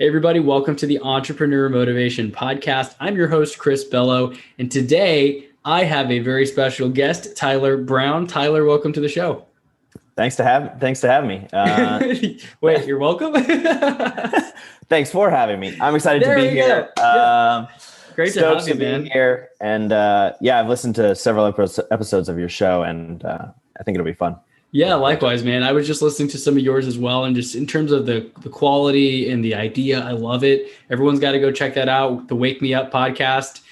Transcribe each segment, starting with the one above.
Hey, everybody, welcome to the Entrepreneur Motivation Podcast. I'm your host, Chris Bello, and today I have a very special guest, Tyler Brown. Tyler, welcome to the show. Thanks to have me. Wait, you're welcome? Thanks for having me. I'm excited to be here. Great to have you, man. Here. And I've listened to several episodes of your show, and I think it'll be fun. Yeah, likewise, man. I was just listening to some of yours as well. And just in terms of the quality and the idea, I love it. Everyone's got to go check that out, the Wake Me Up podcast.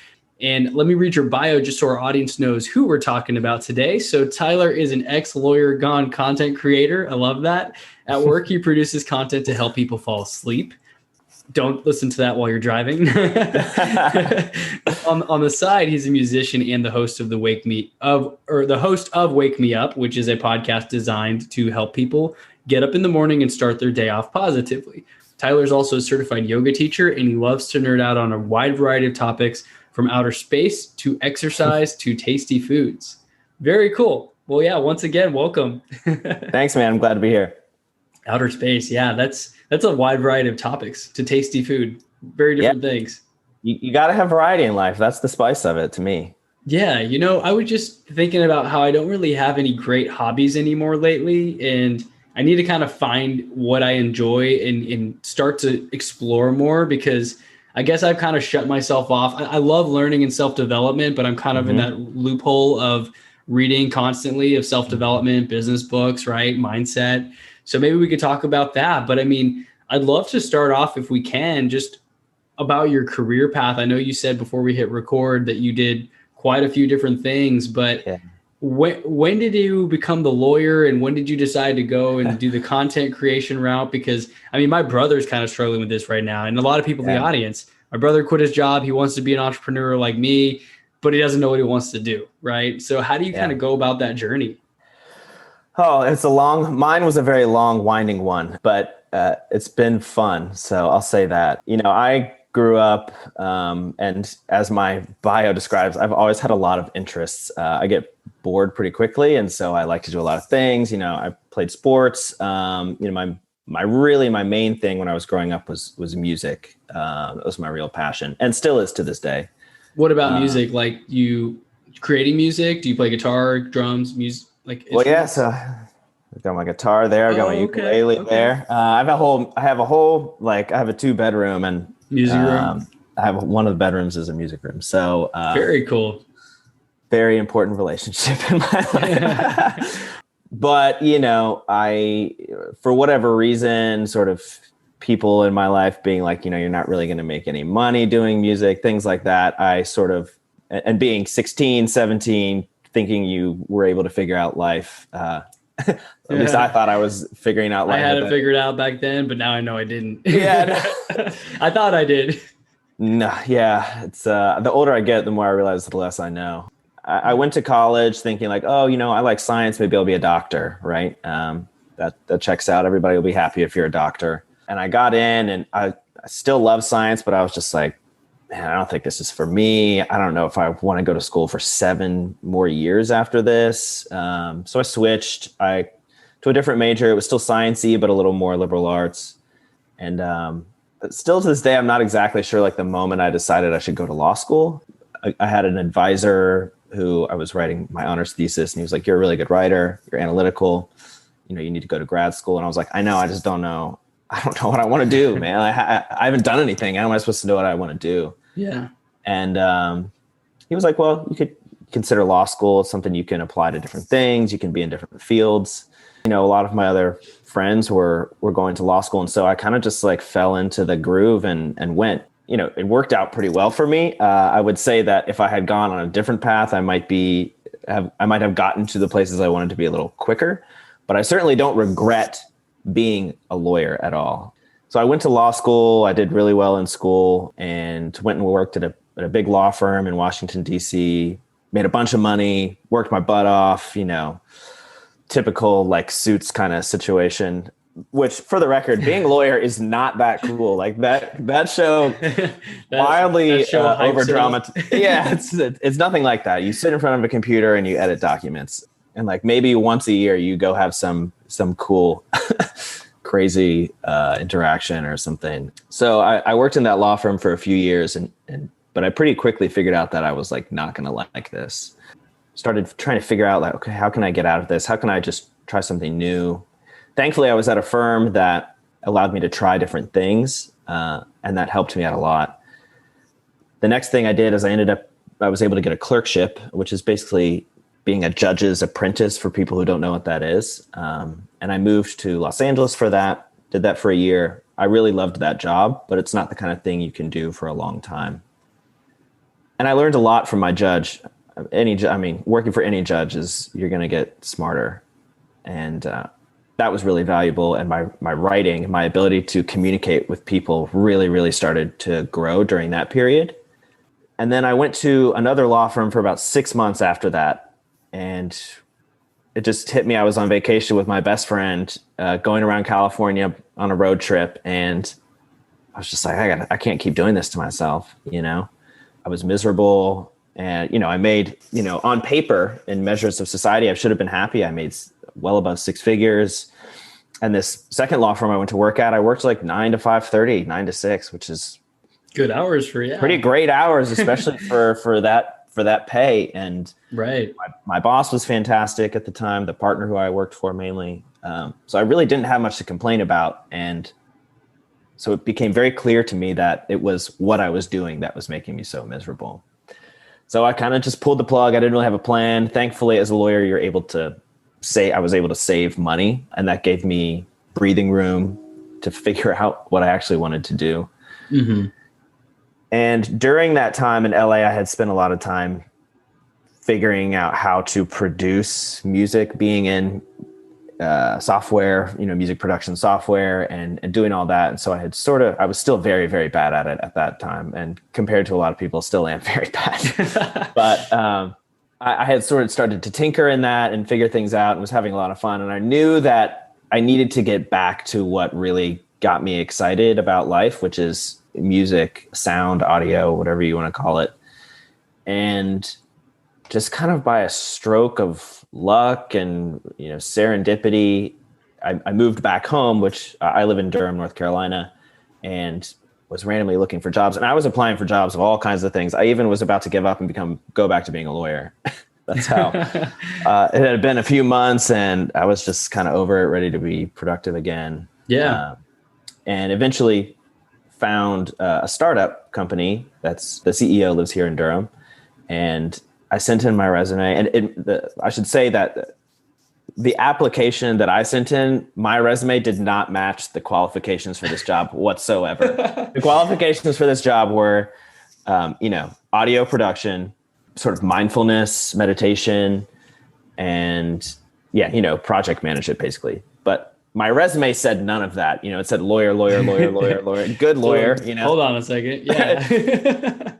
And let me read your bio just so our audience knows who we're talking about today. So Tyler is an ex-lawyer gone content creator. I love that. At work, he produces content to help people fall asleep. Don't listen to that while you're driving. on the side, he's a musician and the host of Wake Me Up, which is a podcast designed to help people get up in the morning and start their day off positively. Tyler's also a certified yoga teacher, and he loves to nerd out on a wide variety of topics from outer space to exercise to tasty foods. Very cool. Well, yeah, once again, welcome. Thanks, man. I'm glad to be here. Outer space. Yeah, that's a wide variety of topics to tasty food. Very different things. You got to have variety in life. That's the spice of it to me. Yeah. I was just thinking about how I don't really have any great hobbies anymore lately. And I need to kind of find what I enjoy and start to explore more, because I guess I've kind of shut myself off. I love learning and self-development, but I'm kind of in that loophole of reading constantly of self-development, business books, right? Mindset. So maybe we could talk about that. But I mean, I'd love to start off, if we can, just about your career path. I know you said before we hit record that you did quite a few different things, but when did you become the lawyer, and when did you decide to go and do the content creation route? Because I mean, my brother's kind of struggling with this right now, and a lot of people in the audience. My brother quit his job. He wants to be an entrepreneur like me, but he doesn't know what he wants to do, right? So how do you kind of go about that journey? Oh, mine was a very long, winding one, but it's been fun. So I'll say that. I grew up, and as my bio describes, I've always had a lot of interests. I get bored pretty quickly, and so I like to do a lot of things. I played sports. My main thing when I was growing up was music. That was my real passion, and still is to this day. What about music? Like, you creating music? Do you play guitar, drums, music? So I've got my guitar there. I got my ukulele there. I have a 2-bedroom and music room. I have one of the bedrooms is a music room. So very cool. Very important relationship in my life. But, I, for whatever reason, sort of people in my life being like, you're not really going to make any money doing music, things like that. I sort of, and being 16, 17, thinking you were able to figure out life. At least I thought I was figuring out life. I had it figured out back then, but now I know I didn't. Yeah. I thought I did. No, yeah. It's the older I get, the more I realize the less I know. I went to college thinking like, I like science. Maybe I'll be a doctor, right? That checks out. Everybody will be happy if you're a doctor. And I got in, and I still love science, but I was just like, man, I don't think this is for me. I don't know if I want to go to school for 7 more years after this. So I switched to a different major. It was still sciencey, but a little more liberal arts. And but still to this day, I'm not exactly sure, like the moment I decided I should go to law school. I had an advisor who I was writing my honors thesis, and he was like, you're a really good writer. You're analytical. You need to go to grad school. And I was like, I know, I just don't know. I don't know what I want to do, man. I haven't done anything. How am I supposed to know what I want to do? Yeah. And he was like, well, you could consider law school. It's something you can apply to different things. You can be in different fields. A lot of my other friends were going to law school. And so I kind of just like fell into the groove and went. It worked out pretty well for me. I would say that if I had gone on a different path, I might have gotten to the places I wanted to be a little quicker. But I certainly don't regret being a lawyer at all. So I went to law school. I did really well in school and went and worked at a big law firm in Washington, D.C., made a bunch of money, worked my butt off, typical like Suits kind of situation, which for the record, being a lawyer is not that cool. Like that show wildly over dramatized. Yeah, it's nothing like that. You sit in front of a computer and you edit documents. And like maybe once a year you go have some cool crazy interaction or something. So I worked in that law firm for a few years, but I pretty quickly figured out that I was like not going to like this. Started trying to figure out like, okay, how can I get out of this? How can I just try something new? Thankfully, I was at a firm that allowed me to try different things, and that helped me out a lot. The next thing I did is I was able to get a clerkship, which is basically being a judge's apprentice for people who don't know what that is. And I moved to Los Angeles for that, did that for a year. I really loved that job, but it's not the kind of thing you can do for a long time. And I learned a lot from my judge. Working for any judge you're going to get smarter. And that was really valuable. And my writing, my ability to communicate with people really, really started to grow during that period. And then I went to another law firm for about 6 months after that. And it just hit me. I was on vacation with my best friend, going around California on a road trip. And I was just like, I can't keep doing this to myself. I was miserable. And, I made, on paper in measures of society, I should have been happy. I made well above 6 figures. And this second law firm I went to work at, I worked like 9 to 5:30, 9 to 6, which is good hours pretty great hours, especially for that pay. And right. My boss was fantastic at the time, the partner who I worked for mainly. So I really didn't have much to complain about. And so it became very clear to me that it was what I was doing that was making me so miserable. So I kind of just pulled the plug. I didn't really have a plan. Thankfully, as a lawyer, I was able to save money, and that gave me breathing room to figure out what I actually wanted to do. Mm-hmm. And during that time in LA, I had spent a lot of time figuring out how to produce music, being in software, music production software and doing all that. And so I was still very, very bad at it at that time. And compared to a lot of people, still am very bad. But I had sort of started to tinker in that and figure things out and was having a lot of fun. And I knew that I needed to get back to what really got me excited about life, which is music, sound, audio, whatever you want to call it. And just kind of by a stroke of luck and serendipity, I moved back home, which I live in Durham, North Carolina, and was randomly looking for jobs. And I was applying for jobs of all kinds of things. I even was about to give up and go back to being a lawyer. That's how it had been a few months, and I was just kind of over it, ready to be productive again. Yeah. And eventually found a startup company that's the CEO lives here in Durham, and I sent in my resume. And I should say that the application that I sent in, my resume did not match the qualifications for this job whatsoever. The qualifications for this job were, audio production, sort of mindfulness, meditation, and project management basically. But my resume said none of that. It said lawyer, good lawyer. Hold on a second. Yeah.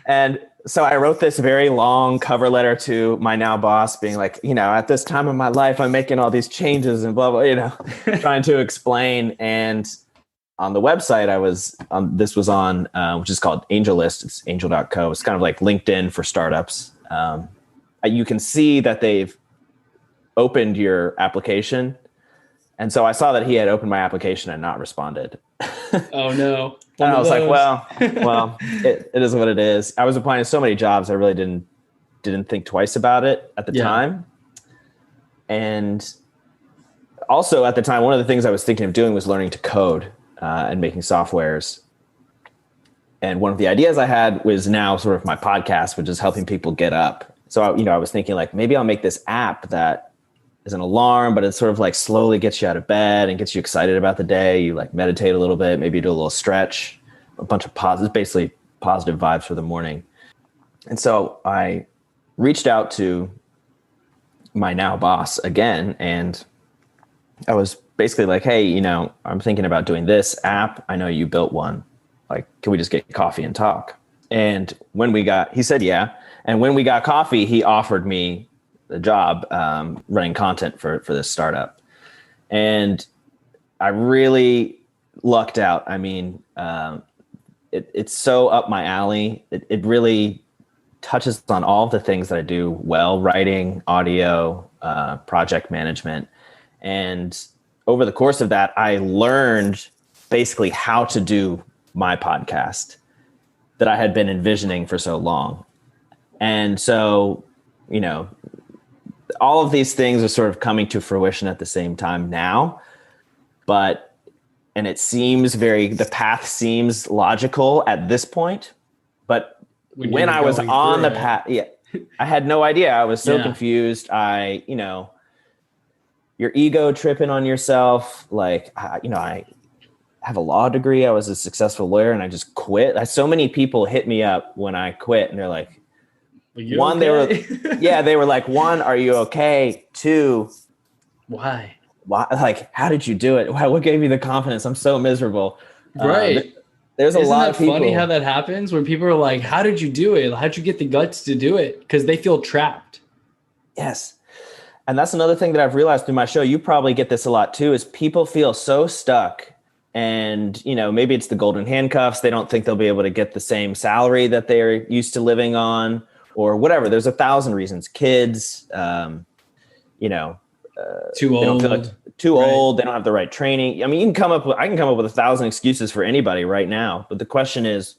And so I wrote this very long cover letter to my now boss being like, at this time of my life, I'm making all these changes and blah, blah, trying to explain. And on the website this was on, which is called AngelList. It's angel.co. It's kind of like LinkedIn for startups. You can see that they've opened your application. And so I saw that he had opened my application and not responded. Oh no. And I was like, well, it is what it is. I was applying to so many jobs. I really didn't think twice about it at the time. And also at the time, one of the things I was thinking of doing was learning to code and making softwares. And one of the ideas I had was now sort of my podcast, which is helping people get up. So, I was thinking like, maybe I'll make this app that is an alarm, but it sort of like slowly gets you out of bed and gets you excited about the day. You like meditate a little bit, maybe do a little stretch, a bunch of basically positive vibes for the morning. And so I reached out to my now boss again, and I was basically like, hey, I'm thinking about doing this app. I know you built one. Like, can we just get coffee and talk? And he said, yeah. And when we got coffee, he offered me the job running content for this startup. And I really lucked out. I mean, it's so up my alley. It really touches on all of the things that I do well: writing, audio, project management. And over the course of that, I learned basically how to do my podcast that I had been envisioning for so long. And so, you know, all of these things are sort of coming to fruition at the same time now, and it seems the path seems logical at this point, but when I was on the path, I had no idea. I was so confused. Your ego tripping on yourself. Like, I have a law degree. I was a successful lawyer and I just quit. So many people hit me up when I quit and they're like, one, okay? They were like, one, are you okay? Two, why? Like, how did you do it? What gave you the confidence? I'm so miserable. Right. There's a lot of people. Isn't that funny how that happens when people are like, how did you do it? How'd you get the guts to do it? Because they feel trapped. Yes. And that's another thing that I've realized through my show. You probably get this a lot too, is people feel so stuck. And, maybe it's the golden handcuffs. They don't think they'll be able to get the same salary that they're used to living on or whatever. There's 1,000 reasons. Kids, too old. Old. They don't have the right training. I mean, I can come up with 1,000 excuses for anybody right now. But the question is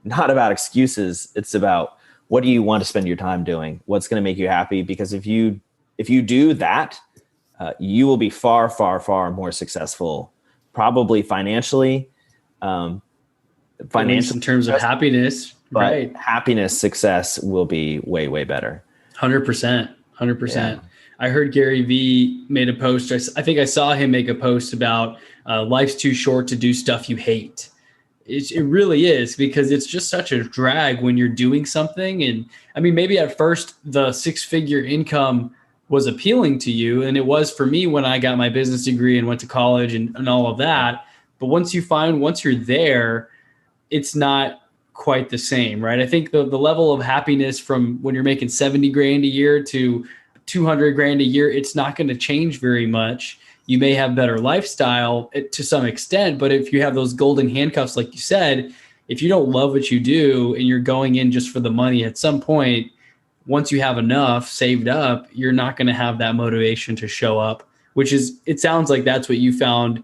not about excuses. It's about, what do you want to spend your time doing? What's going to make you happy? Because if you do that, you will be far, far, far more successful, probably financially. In terms of happiness, but right? Happiness, success will be way, way better. 100%. Yeah. I heard Gary Vee made a post. I think I saw him make a post about life's too short to do stuff you hate. It really is, because it's just such a drag when you're doing something. And I mean, maybe at first the 6-figure income was appealing to you. And it was for me when I got my business degree and went to college and all of that. But once you're there, it's not quite the same, right? I think the level of happiness from when you're making 70 grand a year to 200 grand a year, it's not going to change very much. You may have better lifestyle to some extent, but if you have those golden handcuffs, like you said, if you don't love what you do and you're going in just for the money, at some point, once you have enough saved up, you're not going to have that motivation to show up, it sounds like that's what you found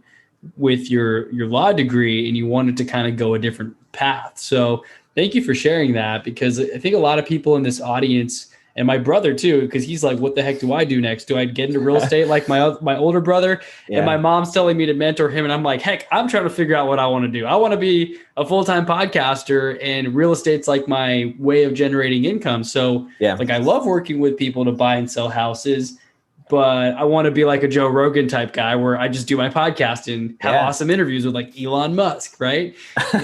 with your law degree, and you wanted to kind of go a different path. So thank you for sharing that, because I think a lot of people in this audience, and my brother too, because he's like, what the heck do I do next? Do I get into real estate like my older brother? Yeah. And my mom's telling me to mentor him. And I'm like, heck, I'm trying to figure out what I want to do. I want to be a full-time podcaster, and real estate's like my way of generating income. So like, I love working with people to buy and sell houses, but I want to be like a Joe Rogan type guy where I just do my podcast and have awesome interviews with like Elon Musk, right?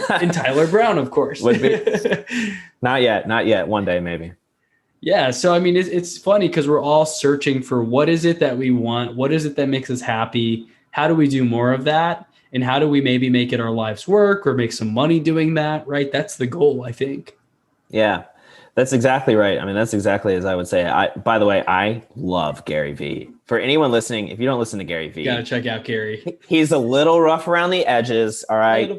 And Tyler Brown, of course. Would be. Not yet. One day, maybe. Yeah. So, I mean, it's funny because we're all searching for what is it that we want? What is it that makes us happy? How do we do more of that? And how do we maybe make it our life's work or make some money doing that? Right. That's the goal, I think. Yeah, that's exactly right. I mean, that's exactly as I would say. By the way, I love Gary Vee. For anyone listening, if you don't listen to Gary Vee, got to check out Gary. He's a little rough around the edges. All right.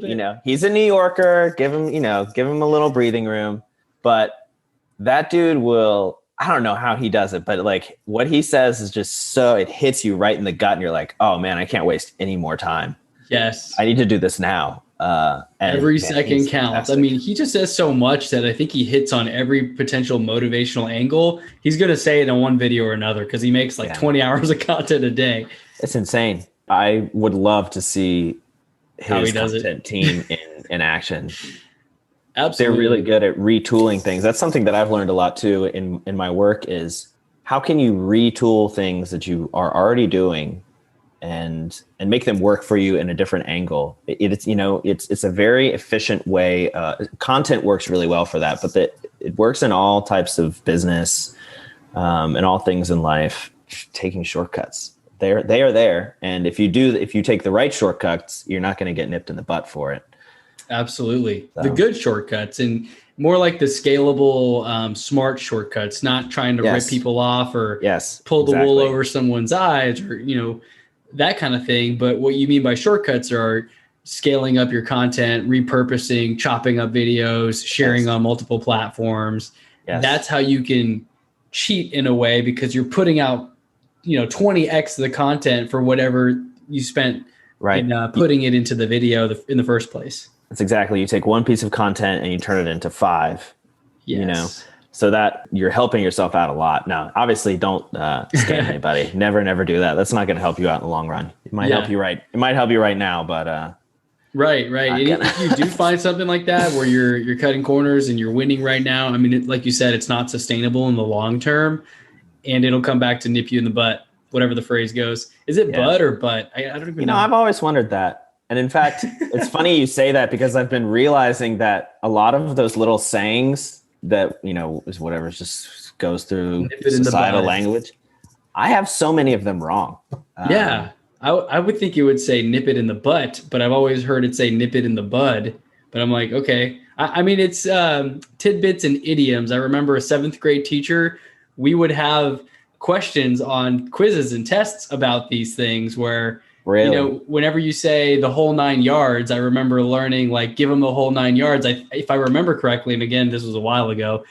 He's a New Yorker. Give him a little breathing room, but that dude I don't know how he does it, but like what he says is just it hits you right in the gut and you're like, oh man, I can't waste any more time. Yes. I need to do this now. Every second counts. Fantastic. I mean, he just says so much that I think he hits on every potential motivational angle. He's going to say it in one video or another because he makes 20 hours of content a day. It's insane. I would love to see his content team in action. Absolutely. They're really good at retooling things. That's something that I've learned a lot too in my work is how can you retool things that you are already doing and make them work for you in a different angle. It's a very efficient way. Content works really well for that, but it works in all types of business and all things in life. Taking shortcuts, they are there, and if you take the right shortcuts, you're not going to get nipped in the butt for it. Absolutely. So. The good shortcuts and more like the scalable, smart shortcuts, not trying to rip people off or pull the wool over someone's eyes or, that kind of thing. But what you mean by shortcuts are scaling up your content, repurposing, chopping up videos, sharing on multiple platforms. Yes. That's how you can cheat in a way because you're putting out, 20x the content for whatever you spent Right. in putting it into the video in the first place. That's exactly. You take one piece of content and you turn it into 5, Yes. so that you're helping yourself out a lot. Now, obviously don't scam anybody. Never do that. That's not going to help you out in the long run. It might help you right. It might help you right now, but right. And if you do find something like that where you're cutting corners and you're winning right now, I mean, like you said, it's not sustainable in the long term, and it'll come back to nip you in the butt, whatever the phrase goes. Is it butt or butt? I don't even know. I've always wondered that. And in fact, it's funny you say that, because I've been realizing that a lot of those little sayings that, is whatever, just goes through societal language. I have so many of them wrong. Yeah. I would think you would say nip it in the butt, but I've always heard it say nip it in the bud. But I'm like, okay. I mean, it's tidbits and idioms. I remember a 7th grade teacher, we would have questions on quizzes and tests about these things where, whenever you say the whole 9 yards, I remember learning, like, give them the whole 9 yards. If I remember correctly, and again, this was a while ago,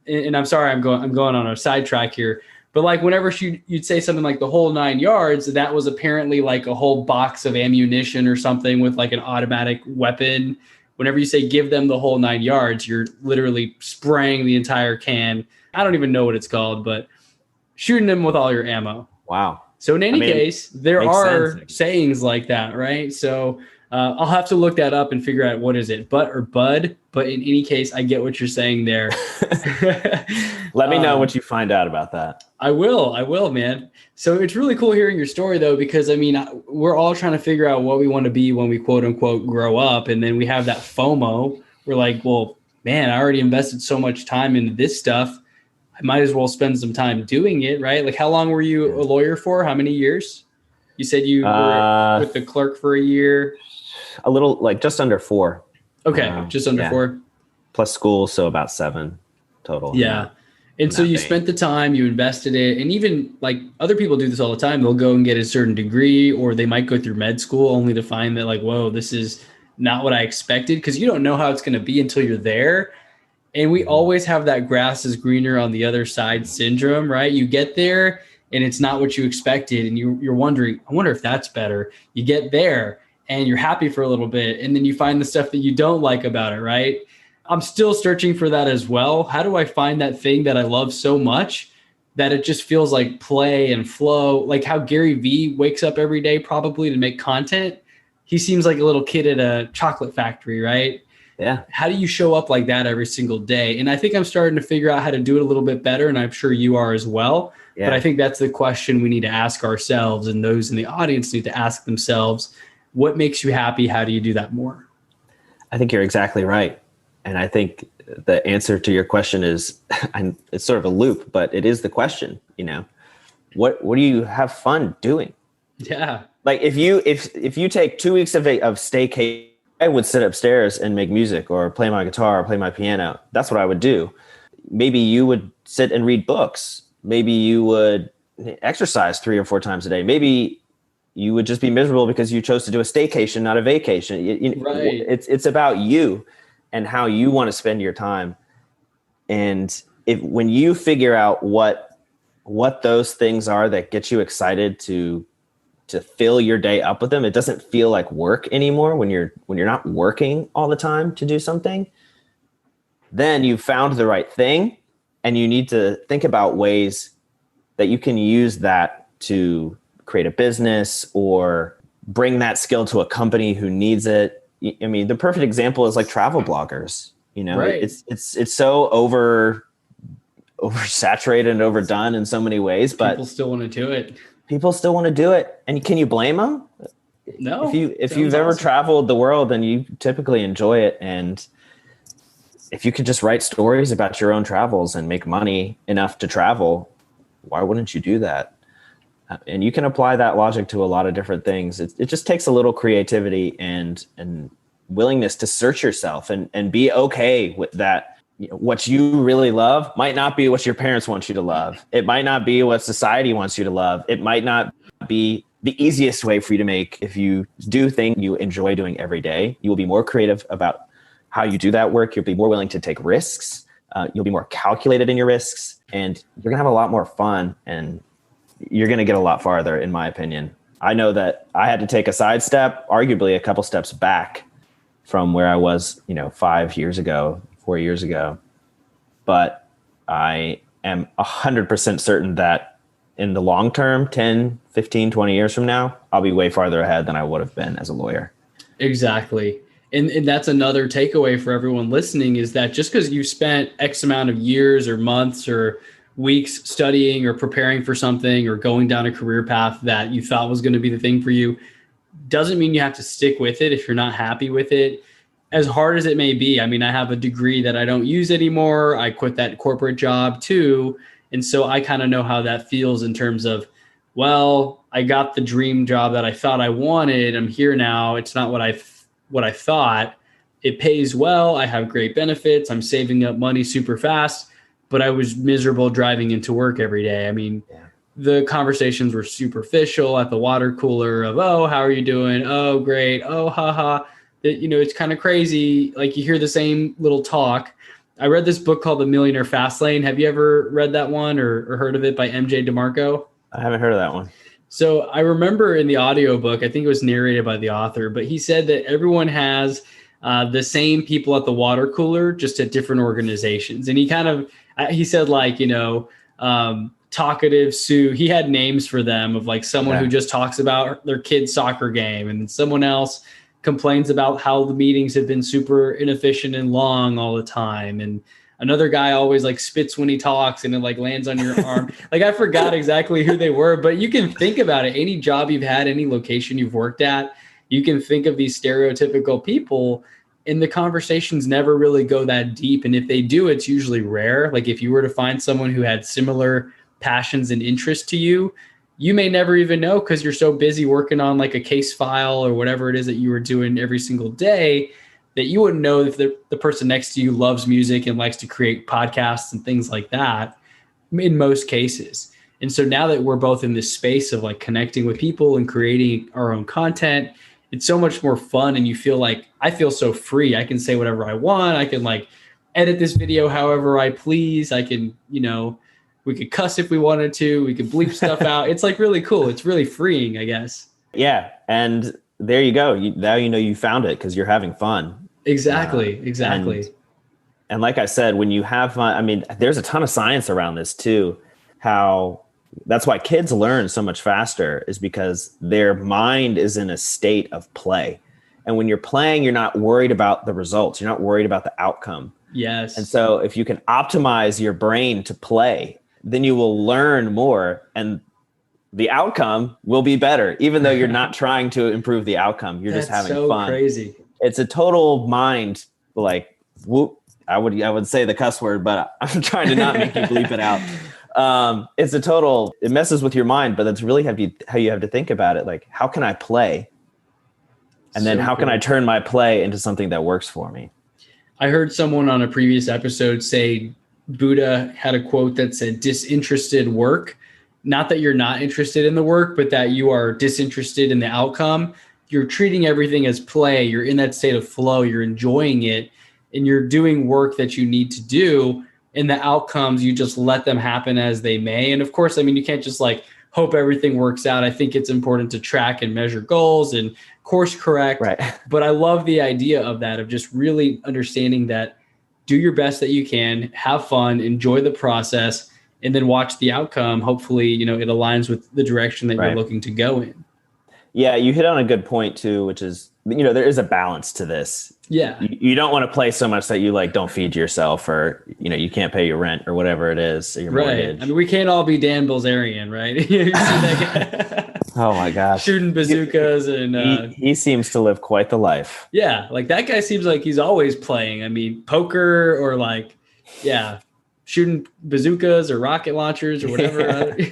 and I'm sorry, I'm going on a sidetrack here, but like whenever you'd say something like the whole 9 yards, that was apparently like a whole box of ammunition or something with like an automatic weapon. Whenever you say give them the whole 9 yards, you're literally spraying the entire can. I don't even know what it's called, but shooting them with all your ammo. Wow. So in any case, there are sayings like that, right? So I'll have to look that up and figure out what is it, butt or bud. But in any case, I get what you're saying there. Let me know what you find out about that. I will, man. So it's really cool hearing your story, though, because I mean, we're all trying to figure out what we want to be when we quote unquote grow up. And then we have that FOMO. We're like, well, man, I already invested so much time into this stuff. I might as well spend some time doing it, right? Like, how long were you a lawyer for? How many years? You said you were with the clerk for a year. A little, like just under 4. Okay, just under 4. Plus school, so about 7 total. Yeah. And so you spent the time, you invested it, and even like other people do this all the time. They'll go and get a certain degree, or they might go through med school only to find that like, whoa, this is not what I expected, because you don't know how it's going to be until you're there. And we always have that grass is greener on the other side syndrome, right? You get there and it's not what you expected. And you're wondering, I wonder if that's better. You get there and you're happy for a little bit. And then you find the stuff that you don't like about it, right? I'm still searching for that as well. How do I find that thing that I love so much that it just feels like play and flow? Like how Gary Vee wakes up every day probably to make content. He seems like a little kid at a chocolate factory, right? Yeah. How do you show up like that every single day? And I think I'm starting to figure out how to do it a little bit better. And I'm sure you are as well. Yeah. But I think that's the question we need to ask ourselves, and those in the audience need to ask themselves, what makes you happy? How do you do that more? I think you're exactly right. And I think the answer to your question is, it's sort of a loop, but it is the question, what do you have fun doing? Yeah. Like if you take 2 weeks of staycation, I would sit upstairs and make music or play my guitar or play my piano. That's what I would do. Maybe you would sit and read books. Maybe you would exercise 3 or 4 times a day. Maybe you would just be miserable because you chose to do a staycation, not a vacation. Right. It's about you and how you want to spend your time. And when you figure out what those things are that get you excited to fill your day up with them, it doesn't feel like work anymore when you're not working all the time to do something. Then you've found the right thing, and you need to think about ways that you can use that to create a business or bring that skill to a company who needs it. I mean, the perfect example is like travel bloggers. Right. It's so oversaturated and overdone in so many ways, but people still want to do it. People still want to do it. And can you blame them? No. If you've ever traveled the world, then you typically enjoy it. And if you could just write stories about your own travels and make money enough to travel, why wouldn't you do that? And you can apply that logic to a lot of different things. It just takes a little creativity and willingness to search yourself and be okay with that. What you really love might not be what your parents want you to love. It might not be what society wants you to love. It might not be the easiest way for you to make. If you do things you enjoy doing every day, you will be more creative about how you do that work. You'll be more willing to take risks. You'll be more calculated in your risks, and you're gonna have a lot more fun, and you're gonna get a lot farther, in my opinion. I know that I had to take a sidestep, arguably a couple steps back from where I was, 5 years ago, 4 years ago. But I am 100% certain that in the long term, 10, 15, 20 years from now, I'll be way farther ahead than I would have been as a lawyer. Exactly. And that's another takeaway for everyone listening, is that just because you spent X amount of years or months or weeks studying or preparing for something or going down a career path that you thought was going to be the thing for you, doesn't mean you have to stick with it if you're not happy with it, as hard as it may be. I mean, I have a degree that I don't use anymore. I quit that corporate job too. And so I kind of know how that feels in terms of, well, I got the dream job that I thought I wanted. I'm here now. It's not what I thought. It pays well. I have great benefits. I'm saving up money super fast, but I was miserable driving into work every day. I mean, the conversations were superficial at the water cooler of, oh, how are you doing? Oh, great. Oh, haha. It's kind of crazy. Like, you hear the same little talk. I read this book called The Millionaire Fastlane. Have you ever read that one or heard of it, by MJ DeMarco? I haven't heard of that one. So I remember in the audiobook, I think it was narrated by the author, but he said that everyone has the same people at the water cooler, just at different organizations. And he said, like, talkative Sue, he had names for them, of like someone who just talks about their kid's soccer game, and someone else complains about how the meetings have been super inefficient and long all the time. And another guy always like spits when he talks and it like lands on your arm. Like, I forgot exactly who they were, but you can think about it. Any job you've had, any location you've worked at, you can think of these stereotypical people, and the conversations never really go that deep. And if they do, it's usually rare. Like, if you were to find someone who had similar passions and interests to you, you may never even know, because you're so busy working on like a case file or whatever it is that you were doing every single day, that you wouldn't know if the person next to you loves music and likes to create podcasts and things like that, in most cases. And so now that we're both in this space of like connecting with people and creating our own content, it's so much more fun. And you feel like, I feel so free. I can say whatever I want. I can like edit this video however I please. I can, we could cuss if we wanted to. We could bleep stuff out. It's like really cool. It's really freeing, I guess. Yeah. And there you go. Now you found it because you're having fun. Exactly. And like I said, when you have fun, I mean, there's a ton of science around this too. That's why kids learn so much faster, is because their mind is in a state of play. And when you're playing, you're not worried about the results. You're not worried about the outcome. Yes. And so if you can optimize your brain to play, then you will learn more, and the outcome will be better, even though you're not trying to improve the outcome. You're just having so fun. Crazy. It's a total mind, like, whoop. I would say the cuss word, but I'm trying to not make you bleep it out. It messes with your mind, but that's really how you have to think about it. Like, how can I play? And then how can I turn my play into something that works for me? I heard someone on a previous episode say Buddha had a quote that said, disinterested work. Not that you're not interested in the work, but that you are disinterested in the outcome. You're treating everything as play. You're in that state of flow. You're enjoying it, and you're doing work that you need to do. And the outcomes, you just let them happen as they may. And of course, I mean, you can't just like hope everything works out. I think it's important to track and measure goals and course correct. Right. But I love the idea of that, of just really understanding that do your best that you can, have fun, enjoy the process, and then watch the outcome. Hopefully, it aligns with the direction that you're looking to go in. Yeah, you hit on a good point too, which is, there is a balance to this. Yeah. You don't want to play so much that you like don't feed yourself, or, you can't pay your rent or whatever it is, or your mortgage. I mean, we can't all be Dan Bilzerian, right? You see that guy? Oh my gosh. Shooting bazookas and he seems to live quite the life. Yeah, like that guy seems like he's always playing. I mean, poker or shooting bazookas or rocket launchers or whatever. Yeah.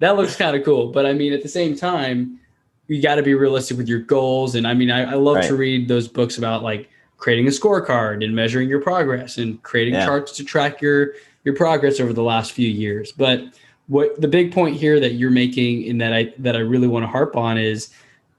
That looks kind of cool. But I mean, at the same time, you got to be realistic with your goals. And I mean, I love to read those books about like creating a scorecard and measuring your progress and creating charts to track your progress over the last few years. But what the big point here that you're making, and that I really want to harp on, is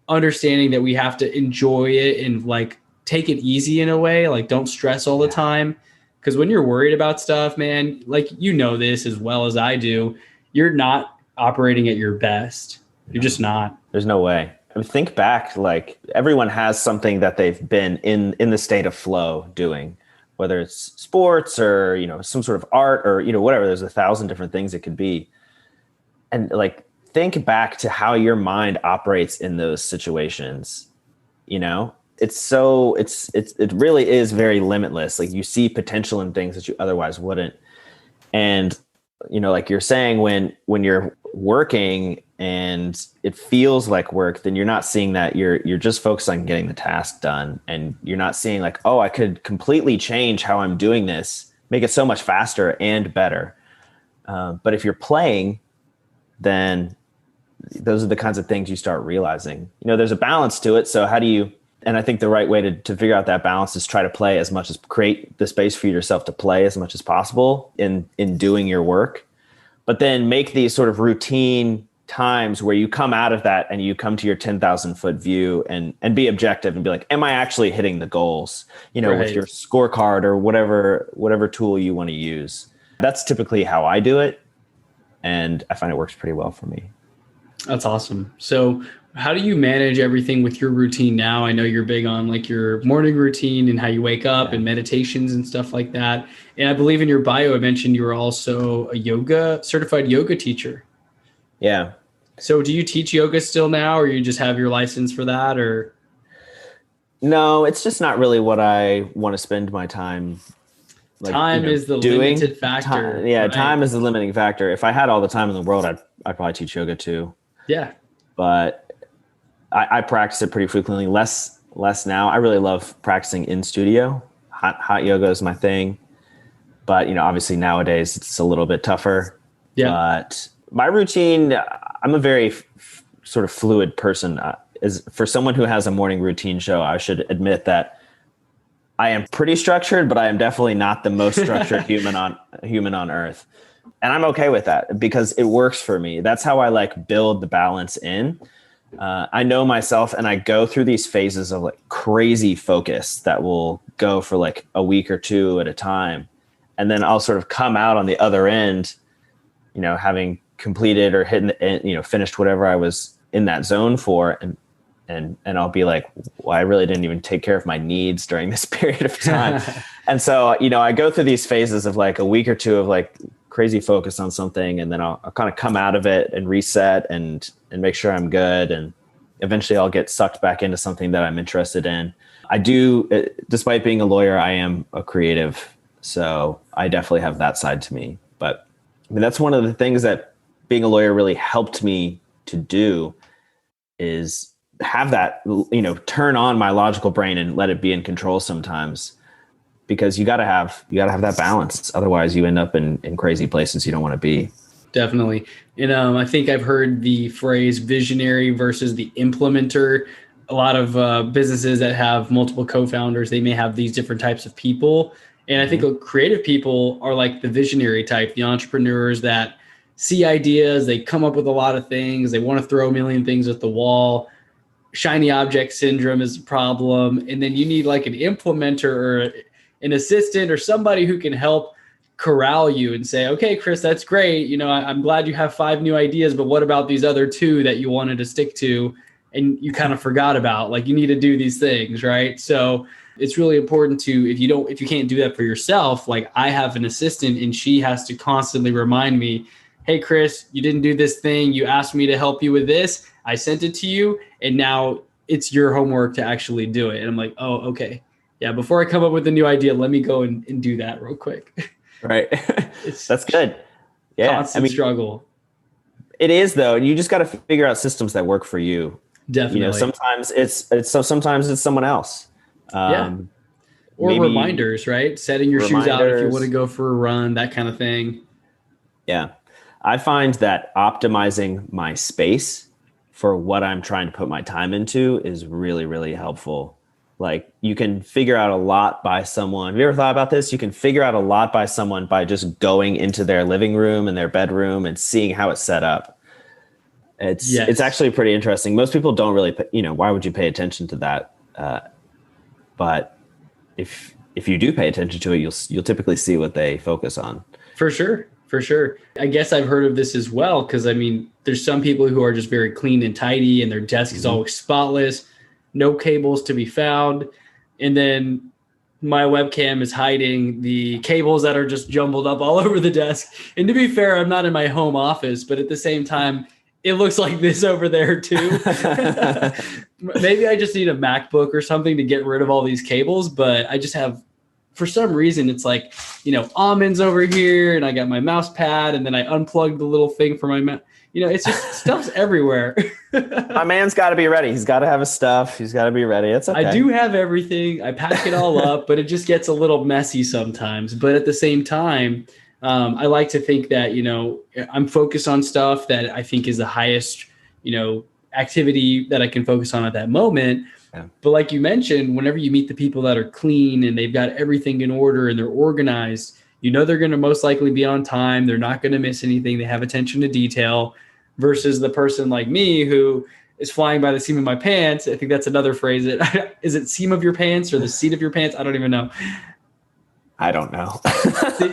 understanding that we have to enjoy it and like take it easy in a way. Like, don't stress all the time. Because when you're worried about stuff, man, like, this as well as I do, you're not operating at your best. You're just not. There's no way. I mean, think back, like everyone has something that they've been in the state of flow doing, whether it's sports or, some sort of art or, whatever. There's 1,000 different things it could be. And like, think back to how your mind operates in those situations. It really is very limitless. Like you see potential in things that you otherwise wouldn't. And, like you're saying, when you're working and it feels like work, then you're not seeing that. You're just focused on getting the task done. And you're not seeing like, oh, I could completely change how I'm doing this, make it so much faster and better. But if you're playing, then those are the kinds of things you start realizing. There's a balance to it. So how do you, and I think the right way to figure out that balance is try to play as much as, create the space for yourself to play as much as possible in doing your work, but then make these sort of routine times where you come out of that and you come to your 10,000 foot view and be objective and be like, am I actually hitting the goals, Right. with your scorecard or whatever tool you want to use. That's typically how I do it. And I find it works pretty well for me. That's awesome. So how do you manage everything with your routine now? I know you're big on like your morning routine and how you wake up and meditations and stuff like that. And I believe in your bio, I mentioned you were also a certified yoga teacher. Yeah. So do you teach yoga still now, or you just have your license for that, or? No, it's just not really what I want to spend my time. Like, time is the limited factor. Right? Time is the limiting factor. If I had all the time in the world, I'd probably teach yoga too. Yeah. But I practice it pretty frequently, less now. I really love practicing in studio. Hot yoga is my thing. But, obviously nowadays it's a little bit tougher. Yeah. But my routine, I'm a very sort of fluid person. For someone who has a morning routine show, I should admit that I am pretty structured, but I am definitely not the most structured human on earth. And I'm okay with that because it works for me. That's how I like build the balance in. I know myself, and I go through these phases of like crazy focus that will go for like a week or two at a time. And then I'll sort of come out on the other end, having completed or finished whatever I was in that zone for. And I'll be like, well, I really didn't even take care of my needs during this period of time. And so, I go through these phases of like a week or two of like crazy focus on something. And then I'll kind of come out of it and reset and make sure I'm good. And eventually I'll get sucked back into something that I'm interested in. I do, despite being a lawyer, I am a creative. So I definitely have that side to me. But I mean, that's one of the things that being a lawyer really helped me to do is have that, turn on my logical brain and let it be in control sometimes, because you gotta have that balance. Otherwise you end up in crazy places you don't want to be. Definitely. And I think I've heard the phrase visionary versus the implementer. A lot of businesses that have multiple co-founders, they may have these different types of people. And I think creative people are like the visionary type, the entrepreneurs that see ideas, they come up with a lot of things, they want to throw a million things at the wall. Shiny object syndrome is a problem. And then you need like an implementer or an assistant or somebody who can help corral you and say, okay, Chris, that's great. I'm glad you have 5 new ideas, but what about these other 2 that you wanted to stick to and you kind of forgot about? Like, you need to do these things, right? So it's really important to, if you can't do that for yourself, like I have an assistant and she has to constantly remind me, hey, Chris, you didn't do this thing. You asked me to help you with this. I sent it to you. And now it's your homework to actually do it. And I'm like, oh, okay. Yeah. Before I come up with a new idea, let me go and do that real quick. Right. That's good. Yeah. Constant struggle. It is though. And you just got to figure out systems that work for you. Definitely. Sometimes sometimes it's someone else. Or maybe reminders, right? Setting your shoes out if you want to go for a run, that kind of thing. Yeah. I find that optimizing my space for what I'm trying to put my time into is really, really helpful. Like you can figure out a lot by someone. Have you ever thought about this? You can figure out a lot by someone by just going into their living room and their bedroom and seeing how it's set up. It's actually pretty interesting. Most people don't really, why would you pay attention to that? But if you do pay attention to it, you'll typically see what they focus on. For sure. For sure. I guess I've heard of this as well, because I mean, there's some people who are just very clean and tidy and their desk is always spotless, no cables to be found. And then my webcam is hiding the cables that are just jumbled up all over the desk. And to be fair, I'm not in my home office, but at the same time, it looks like this over there too. Maybe I just need a MacBook or something to get rid of all these cables, but I just have, for some reason, it's like, almonds over here, and I got my mouse pad, and then I unplugged the little thing for my mouse. It's just stuff's everywhere. My man's got to be ready. He's got to have his stuff. He's got to be ready. It's okay. I do have everything. I pack it all up, but it just gets a little messy sometimes. But at the same time, I like to think that, I'm focused on stuff that I think is the highest, activity that I can focus on at that moment. Yeah. But like you mentioned, whenever you meet the people that are clean and they've got everything in order and they're organized, they're going to most likely be on time. They're not going to miss anything. They have attention to detail versus the person like me who is flying by the seam of my pants. I think that's another phrase. Is it seam of your pants or the seat of your pants? I don't even know. I don't know.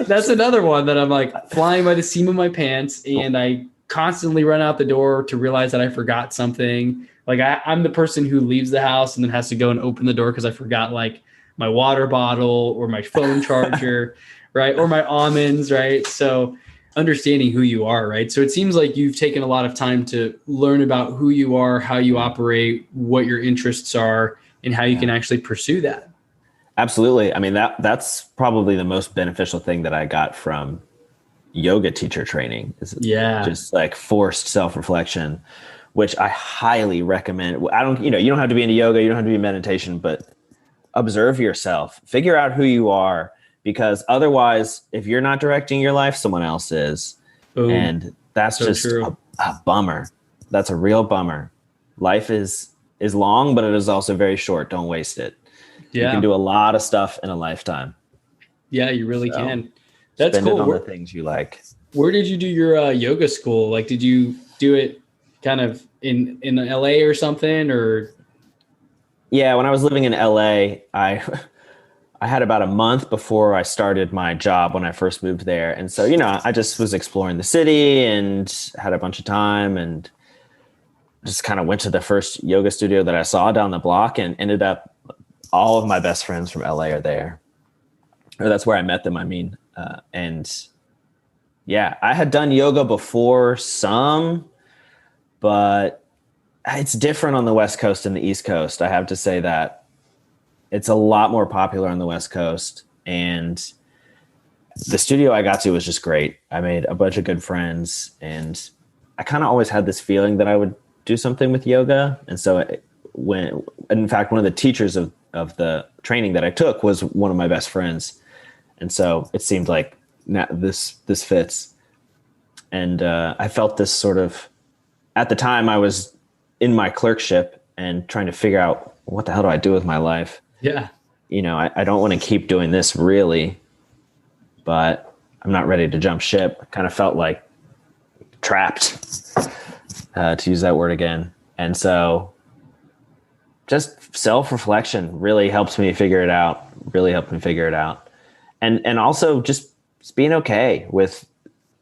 That's another one that I'm like flying by the seam of my pants, and I constantly run out the door to realize that I forgot something. Like I'm the person who leaves the house and then has to go and open the door because I forgot like my water bottle or my phone charger, right? Or my almonds, right? So understanding who you are, right? So it seems like you've taken a lot of time to learn about who you are, how you operate, what your interests are, and how you can actually pursue that. Absolutely. I mean, that's probably the most beneficial thing that I got from yoga teacher training is just like forced self-reflection, which I highly recommend. You don't have to be into yoga, you don't have to be in meditation, but observe yourself, figure out who you are, because otherwise, if you're not directing your life, someone else is. Boom. And that's so just a bummer. That's a real bummer. Life is long, but it is also very short. Don't waste it. Yeah. You can do a lot of stuff in a lifetime. Yeah, you really can. That's cool. Spend it on the things you like. Where did you do your yoga school? Like, did you do it kind of in LA or something, or? Yeah, when I was living in LA, I had about a month before I started my job when I first moved there. And so, I just was exploring the city and had a bunch of time and just kind of went to the first yoga studio that I saw down the block and ended up all of my best friends from LA are there. Or that's where I met them, I mean. I had done yoga before some, but it's different on the West Coast and the East Coast. I have to say that it's a lot more popular on the West Coast, and the studio I got to was just great. I made a bunch of good friends, and I kind of always had this feeling that I would do something with yoga. And so in fact, one of the teachers of the training that I took was one of my best friends. And so it seemed like this fits. And I felt this sort of, at the time I was in my clerkship and trying to figure out what the hell do I do with my life? Yeah. I don't want to keep doing this really, but I'm not ready to jump ship. I kind of felt like trapped, to use that word again. And so just self-reflection really helps me figure it out, And also just being okay with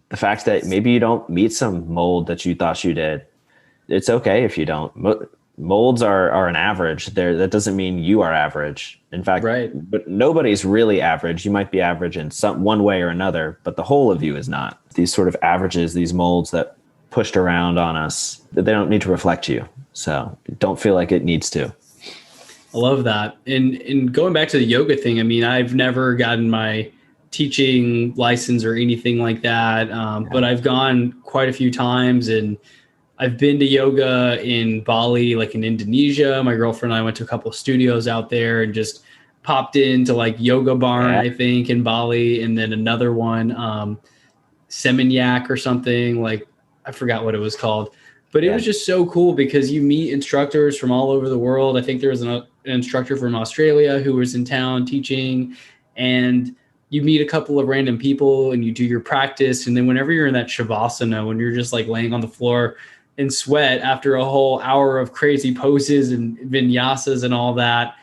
the fact that maybe you don't meet some mold that you thought you did. It's okay if you don't. Molds are an average. That doesn't mean you are average. In fact, but nobody's really average. You might be average in one way or another, but the whole of you is not. These sort of averages, these molds that pushed around on us, they don't need to reflect you. So don't feel like it needs to. I love that. And going back to the yoga thing, I mean, I've never gotten my teaching license or anything like that, but I've gone quite a few times, and I've been to yoga in Bali, like in Indonesia. My girlfriend and I went to a couple of studios out there and just popped into like Yoga Barn, I think, in Bali, and then another one, Seminyak or something, like I forgot what it was called. But it was just so cool because you meet instructors from all over the world. I think there was an instructor from Australia who was in town teaching, and you meet a couple of random people and you do your practice. And then whenever you're in that shavasana, when you're just like laying on the floor in sweat after a whole hour of crazy poses and vinyasas and all that,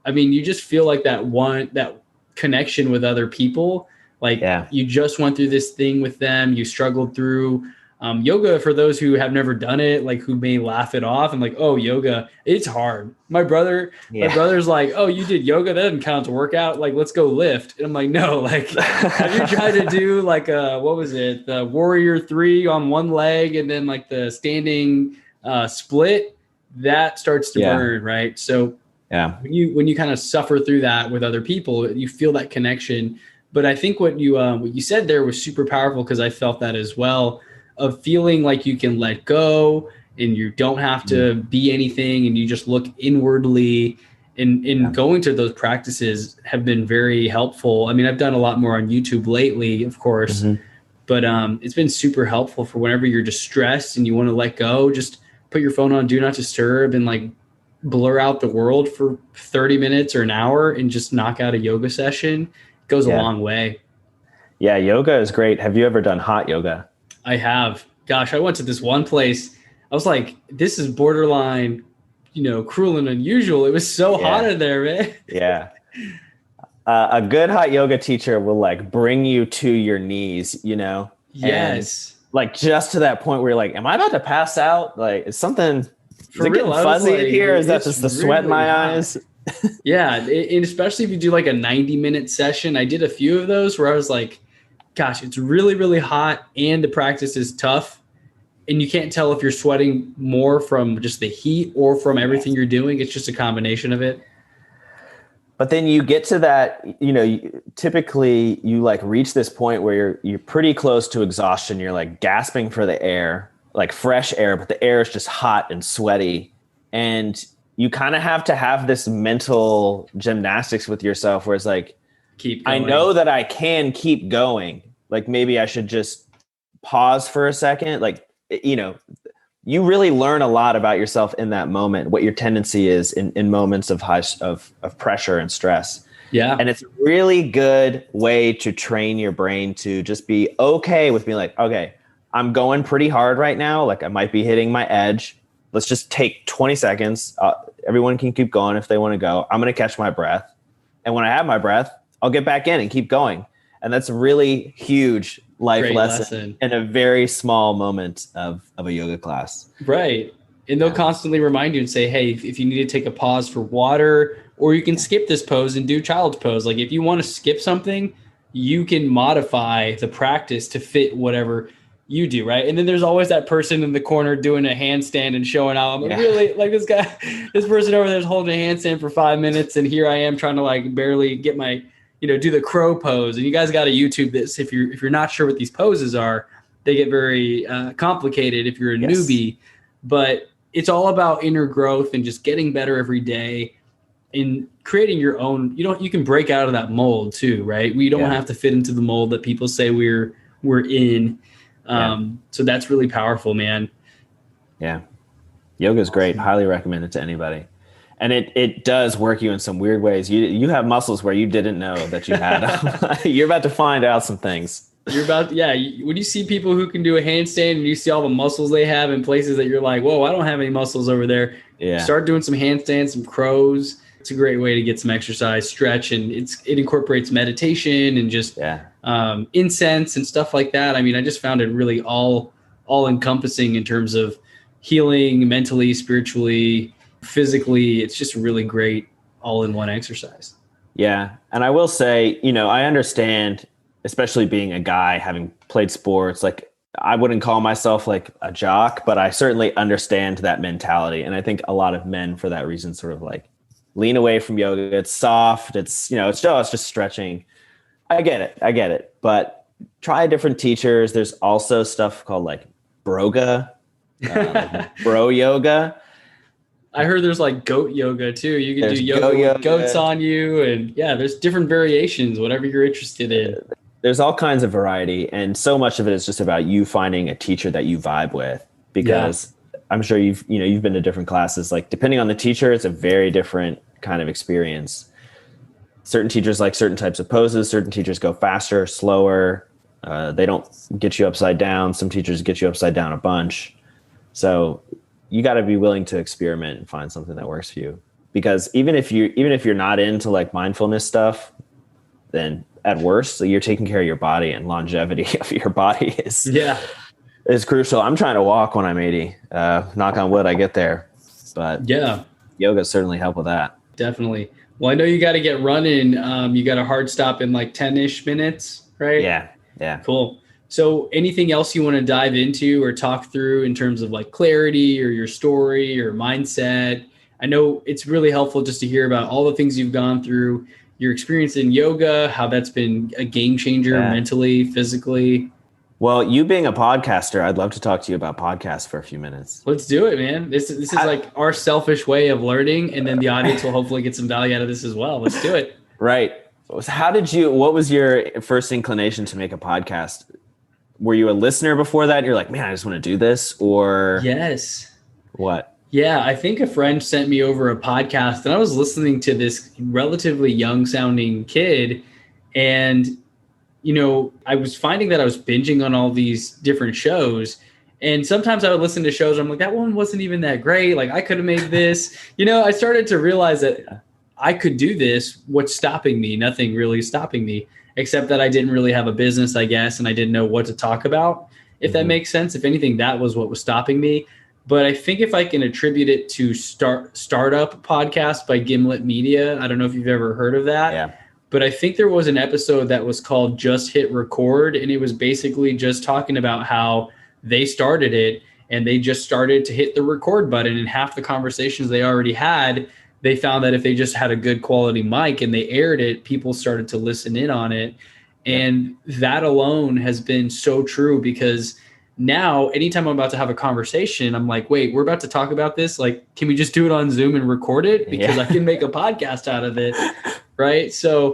I mean, you just feel like that connection with other people Like Yeah. you just went through this thing with them, you struggled through. Yoga, for those who have never done it, like who may laugh it off and like, oh, yoga, it's hard. My Yeah. brother's like, oh, you did yoga? That doesn't count as a workout. Like, let's go lift. And I'm like, no, like, have you tried to do like what was it? The Warrior 3 on one leg and then like the standing split? That starts to Yeah. burn, right? So Yeah. when you kind of suffer through that with other people, you feel that connection. But I think what you said there was super powerful, because I felt that as well, of feeling like you can let go and you don't have to be anything and you just look inwardly. And going to those practices have been very helpful. I mean, I've done a lot more on YouTube lately, of course, but it's been super helpful for whenever you're distressed and you want to let go. Just put your phone on do not disturb and like blur out the world for 30 minutes or an hour and just knock out a yoga session. It goes a long way. Yeah, yoga is great. Have you ever done hot yoga? I have. Gosh, I went to this one place. I was like, this is borderline, cruel and unusual. It was so hot in there, man. Yeah. A good hot yoga teacher will like bring you to your knees, Yes. And, like just to that point where you're like, am I about to pass out? Like, is something getting fuzzy in here? Is that just the sweat in my eyes? Yeah. And especially if you do like a 90-minute session. I did a few of those where I was like, gosh, it's really, really hot and the practice is tough. And you can't tell if you're sweating more from just the heat or from everything you're doing. It's just a combination of it. But then you get to that, typically you like reach this point where you're pretty close to exhaustion. You're like gasping for the air, like fresh air, but the air is just hot and sweaty. And you kind of have to have this mental gymnastics with yourself where it's like, keep going. I know that I can keep going. Like maybe I should just pause for a second. Like, you really learn a lot about yourself in that moment, what your tendency is in moments of of pressure and stress. Yeah. And it's a really good way to train your brain to just be okay with being like, okay, I'm going pretty hard right now. Like I might be hitting my edge. Let's just take 20 seconds. Everyone can keep going if they want to go. I'm going to catch my breath. And when I have my breath, I'll get back in and keep going. And that's a really huge life lesson in a very small moment of a yoga class. Right. And they'll constantly remind you and say, hey, if you need to take a pause for water, or you can skip this pose and do child's pose. Like if you want to skip something, you can modify the practice to fit whatever you do, right? And then there's always that person in the corner doing a handstand and showing out. I'm really like this person over there is holding a handstand for 5 minutes, and here I am trying to like barely get my do the crow pose. And you guys got to YouTube this. If you're not sure what these poses are, they get very complicated if you're a newbie, but it's all about inner growth and just getting better every day in creating your own. You can break out of that mold too, right? We don't have to fit into the mold that people say we're in. So that's really powerful, man. Yeah. Yoga is great. Highly recommend it to anybody. And it does work you in some weird ways. You have muscles where you didn't know that you had. You're about to find out some things. When you see people who can do a handstand and you see all the muscles they have in places that you're like, whoa, I don't have any muscles over there. Yeah. Start doing some handstands, some crows. It's a great way to get some exercise, stretch, and it incorporates meditation and just incense and stuff like that. I mean, I just found it really all encompassing in terms of healing mentally, spiritually, physically. It's just really great all-in-one exercise. Yeah. And I will say, I understand, especially being a guy, having played sports, like I wouldn't call myself like a jock, but I certainly understand that mentality. And I think a lot of men for that reason sort of like lean away from yoga. It's soft. It's, it's just stretching. I get it. But try different teachers. There's also stuff called like broga, bro yoga. I heard there's like goat yoga too. You can do yoga with goats on you. And there's different variations, whatever you're interested in. There's all kinds of variety. And so much of it is just about you finding a teacher that you vibe with, because I'm sure you've been to different classes. Like depending on the teacher, it's a very different kind of experience. Certain teachers like certain types of poses. Certain teachers go faster, slower. They don't get you upside down. Some teachers get you upside down a bunch. So you got to be willing to experiment and find something that works for you. Because even if you're not into like mindfulness stuff, then at worst. So you're taking care of your body, and longevity of your body is crucial. I'm trying to walk when I'm 80. Knock on wood, I get there. But Yeah, yoga certainly help with that. definitely. Well, I know you got to get running. You got a hard stop in like 10-ish minutes, right? Yeah. Yeah. Cool. So anything else you want to dive into or talk through in terms of like clarity or your story or mindset? I know it's really helpful just to hear about all the things you've gone through, your experience in yoga, how that's been a game changer mentally, physically. Well, you being a podcaster, I'd love to talk to you about podcasts for a few minutes. Let's do it, man. This is like our selfish way of learning, and then the audience will hopefully get some value out of this as well. Let's do it. Right. What was your first inclination to make a podcast? Were you a listener before that? You're like, man, I just want to do this, or yes. What? Yeah, I think a friend sent me over a podcast, and I was listening to this relatively young sounding kid, and I was finding that I was binging on all these different shows. And sometimes I would listen to shows where I'm like, that one wasn't even that great. Like I could have made this. I started to realize that I could do this. What's stopping me? Nothing really stopping me, except that I didn't really have a business, I guess, and I didn't know what to talk about, if that makes sense. If anything, that was what was stopping me. But I think if I can attribute it to Startup Podcast by Gimlet Media, I don't know if you've ever heard of that. Yeah. But I think there was an episode that was called Just Hit Record, and it was basically just talking about how they started it and they just started to hit the record button, and half the conversations they already had, they found that if they just had a good quality mic and they aired it, people started to listen in on it. And that alone has been so true, because now anytime I'm about to have a conversation, I'm like, wait, we're about to talk about this. Like, can we just do it on Zoom and record it? Because I can make a podcast out of it. Right. So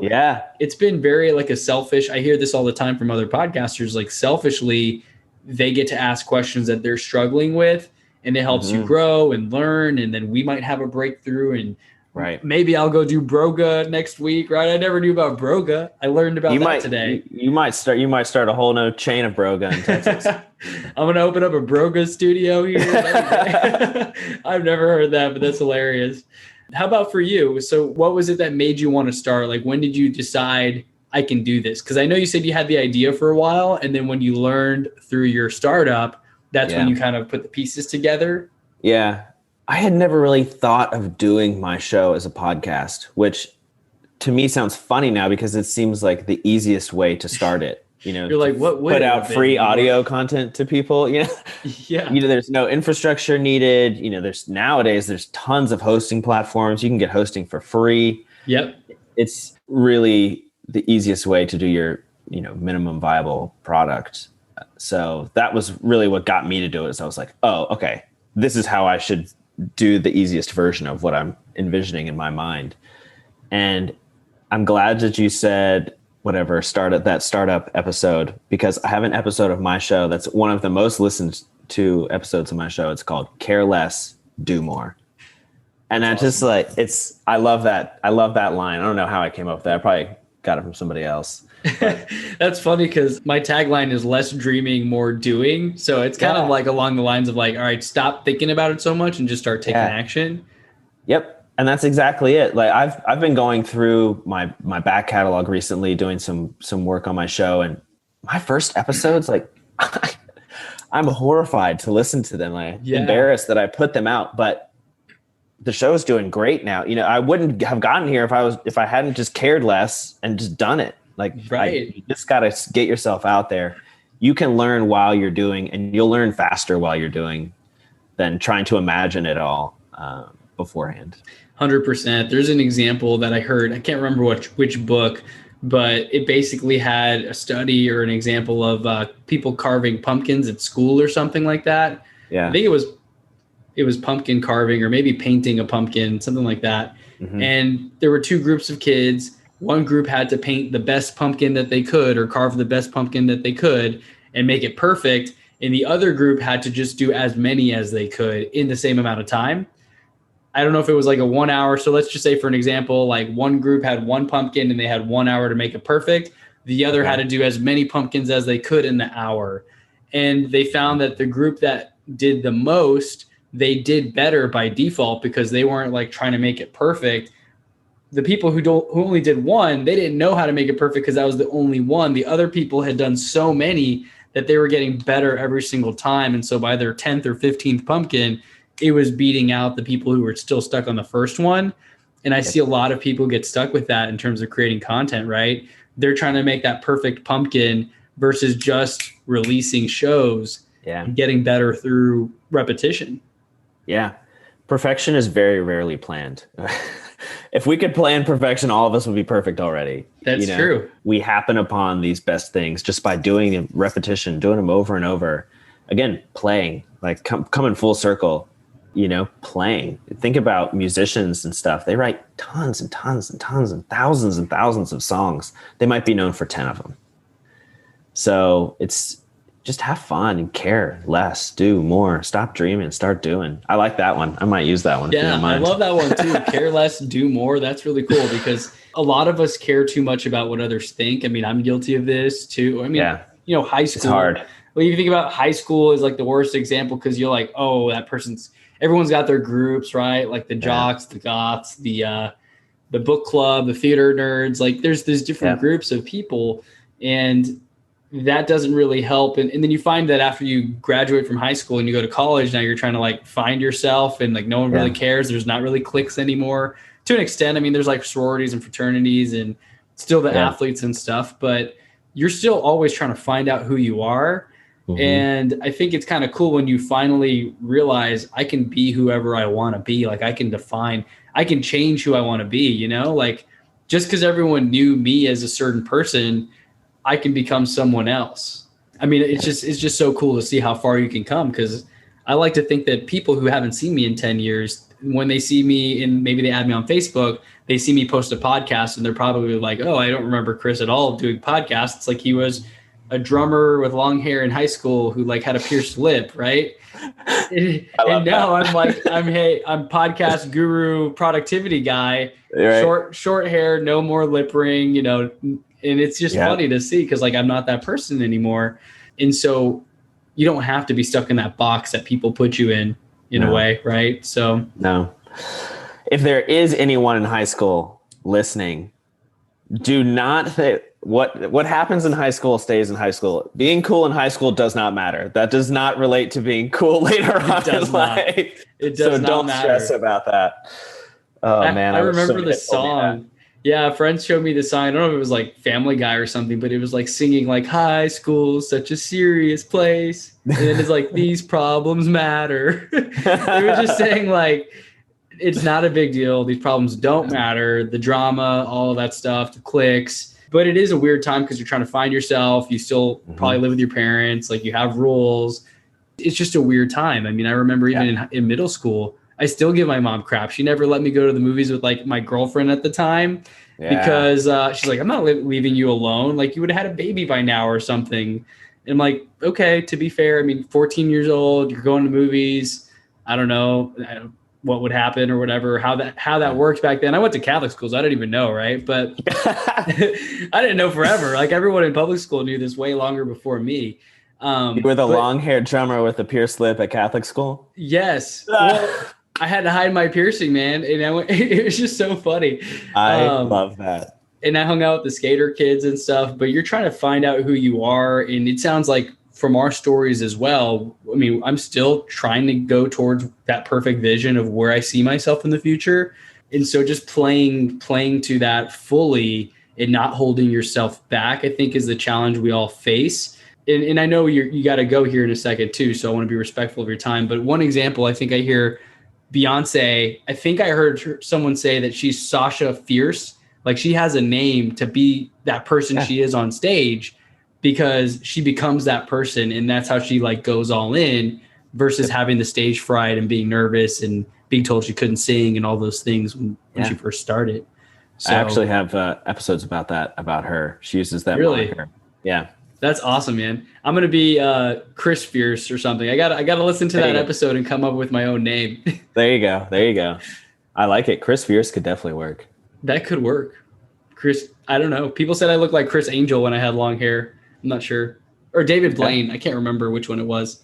it's been very like a selfish, I hear this all the time from other podcasters, like selfishly, they get to ask questions that they're struggling with, and it helps you grow and learn. And then we might have a breakthrough, and maybe I'll go do Broga next week. Right. I never knew about Broga. I learned about that today. You might start a whole new chain of Broga in Texas. I'm going to open up a Broga studio here. I've never heard that, but that's hilarious. How about for you? So what was it that made you want to start? Like, when did you decide I can do this? Because I know you said you had the idea for a while, and then when you learned through your startup, that's when you kind of put the pieces together. Yeah. I had never really thought of doing my show as a podcast, which to me sounds funny now because it seems like the easiest way to start it. You're like, what would put out free audio content to people? There's no infrastructure needed. Nowadays there's tons of hosting platforms. You can get hosting for free. Yep. It's really the easiest way to do your, minimum viable product. So that was really what got me to do it. So I was like, oh, okay, this is how I should do the easiest version of what I'm envisioning in my mind. And I'm glad that you said that startup episode, because I have an episode of my show that's one of the most listened to episodes of my show. It's called Care Less, Do More. And that's awesome. I love that. I love that line. I don't know how I came up with that. I probably got it from somebody else. That's funny because my tagline is less dreaming, more doing. So it's kind of like along the lines of like, all right, stop thinking about it so much and just start taking action. Yep. And that's exactly it. Like I've been going through my back catalog recently, doing some work on my show, and my first episodes, like I'm horrified to listen to them. I'm embarrassed that I put them out, but the show's doing great now. I wouldn't have gotten here if I hadn't just cared less and just done it. You just got to get yourself out there. You can learn while you're doing, and you'll learn faster while you're doing than trying to imagine it all beforehand. 100%. There's an example that I heard, I can't remember which book, but it basically had a study or an example of people carving pumpkins at school or something like that. Yeah. I think it was pumpkin carving or maybe painting a pumpkin, something like that. Mm-hmm. And there were two groups of kids. One group had to paint the best pumpkin that they could or carve the best pumpkin that they could and make it perfect. And the other group had to just do as many as they could in the same amount of time. I don't know if it was like a 1 hour. So let's just say, for an example, like one group had one pumpkin and they had 1 hour to make it perfect. The other had to do as many pumpkins as they could in the hour. And they found that the group that did the most, they did better by default because they weren't like trying to make it perfect. the people who only did one, they didn't know how to make it perfect because that was the only one. The other people had done so many that they were getting better every single time. And so by their 10th or 15th pumpkin, it was beating out the people who were still stuck on the first one. And I see a lot of people get stuck with that in terms of creating content, right? They're trying to make that perfect pumpkin versus just releasing shows and getting better through repetition. Yeah. Perfection is very rarely planned. If we could plan perfection, all of us would be perfect already. That's true. We happen upon these best things just by doing them, repetition, doing them over and over. Again, playing, like coming full circle, playing. Think about musicians and stuff. They write tons and tons and tons and thousands of songs. They might be known for 10 of them. So it's just have fun and care less, do more, stop dreaming, start doing. I like that one. I might use that one. Yeah, I love that one too. Care less, do more. That's really cool because a lot of us care too much about what others think. I mean, I'm guilty of this too. I mean, high school. It's hard. Well, you think about high school is like the worst example because you're like, oh, everyone's got their groups, right? Like the jocks, the goths, the book club, the theater nerds. Like there's different groups of people, and that doesn't really help. And then you find that after you graduate from high school and you go to college, now you're trying to like find yourself and like no one really cares. There's not really cliques anymore to an extent. I mean, there's like sororities and fraternities and still the athletes and stuff, but you're still always trying to find out who you are. Mm-hmm. And I think it's kind of cool when you finally realize I can be whoever I want to be. Like I can change who I want to be, like just because everyone knew me as a certain person, I can become someone else. I mean, it's just so cool to see how far you can come because I like to think that people who haven't seen me in 10 years, when they see me and maybe they add me on Facebook, they see me post a podcast and they're probably like, oh, I don't remember Chris at all doing podcasts. It's like he was a drummer with long hair in high school who like had a pierced lip, right? And now I'm podcast guru, productivity guy, short hair, no more lip ring, and it's just funny to see because like I'm not that person anymore. And so you don't have to be stuck in that box that people put you in a way, right? So no. If there is anyone in high school listening, do not think what happens in high school stays in high school. Being cool in high school does not matter. That does not relate to being cool later on in life. It does not matter. Don't stress about that. Oh man, I remember the song. Yeah, friends showed me the song. I don't know if it was like Family Guy or something, but it was like singing like high school, such a serious place. And then it's like, these problems matter. It was just saying like, it's not a big deal. These problems don't matter. The drama, all of that stuff, the cliques. But it is a weird time because you're trying to find yourself. You still probably live with your parents. Like you have rules. It's just a weird time. I mean, I remember even in middle school, I still give my mom crap. She never let me go to the movies with like my girlfriend at the time because she's like, I'm not leaving you alone. Like you would have had a baby by now or something. And I'm like, okay, to be fair, I mean, 14 years old, you're going to movies. I don't know what would happen or whatever, how that worked back then. I went to Catholic schools. I didn't even know. Right. But I didn't know forever. Like everyone in public school knew this way longer before me. You were the long-haired drummer with a pierced lip at Catholic school? Yes. Well, I had to hide my piercing, man. And it was just so funny. I love that. And I hung out with the skater kids and stuff, but you're trying to find out who you are. And it sounds like from our stories as well, I mean, I'm still trying to go towards that perfect vision of where I see myself in the future. And so just playing to that fully and not holding yourself back, I think is the challenge we all face. And I know you got to go here in a second too, so I want to be respectful of your time. But one example, I think I hear Beyonce, I think I heard someone say that she's Sasha Fierce. Like she has a name to be that person she is on stage because she becomes that person. And that's how she like goes all in versus having the stage fright and being nervous and being told she couldn't sing and all those things when she first started. So, I actually have episodes about that, about her. She uses that moniker. Yeah. That's awesome, man. I'm gonna be Chris Fierce or something. I gotta listen to that episode and come up with my own name. There you go. I like it. Chris Fierce could definitely work. That could work. Chris, I don't know. People said I looked like Chris Angel when I had long hair. I'm not sure. Or David Blaine. I can't remember which one it was.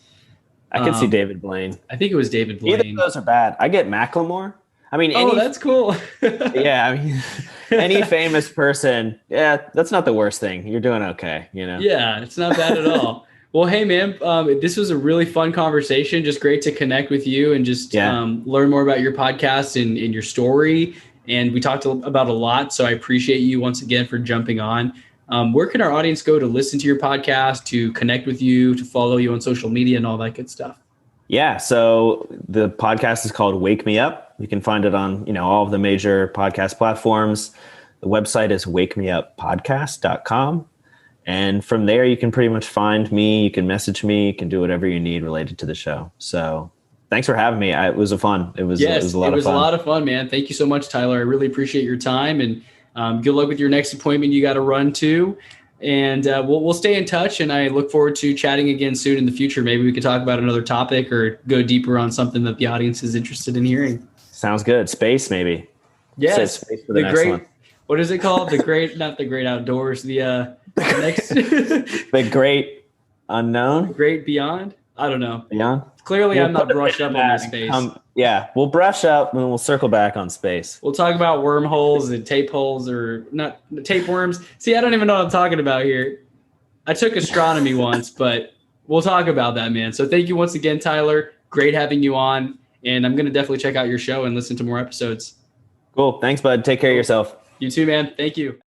I can see David Blaine. I think it was David Blaine. Either of those are bad. I get Macklemore. I mean, Oh, that's cool. yeah, I mean, any famous person, yeah, that's not the worst thing. You're doing okay, you know? Yeah, it's not bad at all. Well, hey, man, this was a really fun conversation. Just great to connect with you and just Yeah. learn more about your podcast and your story. And we talked about a lot. So I appreciate you once again for jumping on. Where can our audience go to listen to your podcast, to connect with you, to follow you on social media and all that good stuff? Yeah. So the podcast is called Wake Me Up. You can find it on, all of the major podcast platforms. The website is wakemeuppodcast.com. And from there, you can pretty much find me. You can message me. You can do whatever you need related to the show. So thanks for having me. It was a fun. It was a lot of fun. A lot of fun, man. Thank you so much, Tyler. I really appreciate your time, and good luck with your next appointment you got to run to. And we'll stay in touch, and I look forward to chatting again soon in the future. Maybe we could talk about another topic or go deeper on something that the audience is interested in hearing. Sounds good. Space, maybe. Yes. Space for the next one. What is it called? Not the great outdoors. The next. The great unknown. Great beyond. I don't know. Beyond. Clearly, I'm not brushed up on this space. We'll brush up and we'll circle back on space. We'll talk about wormholes and tape holes, or not tapeworms. See, I don't even know what I'm talking about here. I took astronomy once, but we'll talk about that, man. So thank you once again, Tyler. Great having you on. And I'm going to definitely check out your show and listen to more episodes. Cool. Thanks, bud. Take care of yourself. You too, man. Thank you.